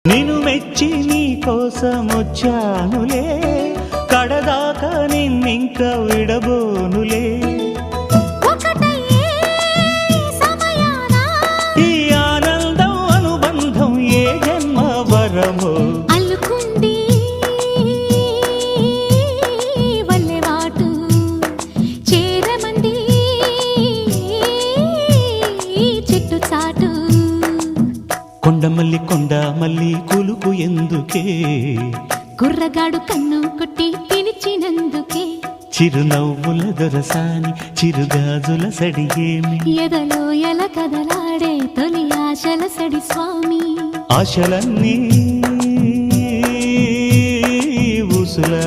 నిన్ను మెచ్చి నీ కోసం వచ్చానులే, కడదాకా నిన్నింక విడబోనులే. ఈ ఆనందం అనుబంధం ఏ జన్మ వరమో అల్లుకుంది వల్లెవాటు చేరమంది చెట్టు చాటు. కొండ మల్లి కులుకు ఎందుకే, కుర్రగాడు కన్ను కొట్టి పిలిచినందుకే. చిరునవ్వుల దొరసాని చిరుగాజుల సడిగేమి, ఎదలో ఎల కదలాడే తొలి ఆశల సడి స్వామి. ఆశలన్నీ ఊసులా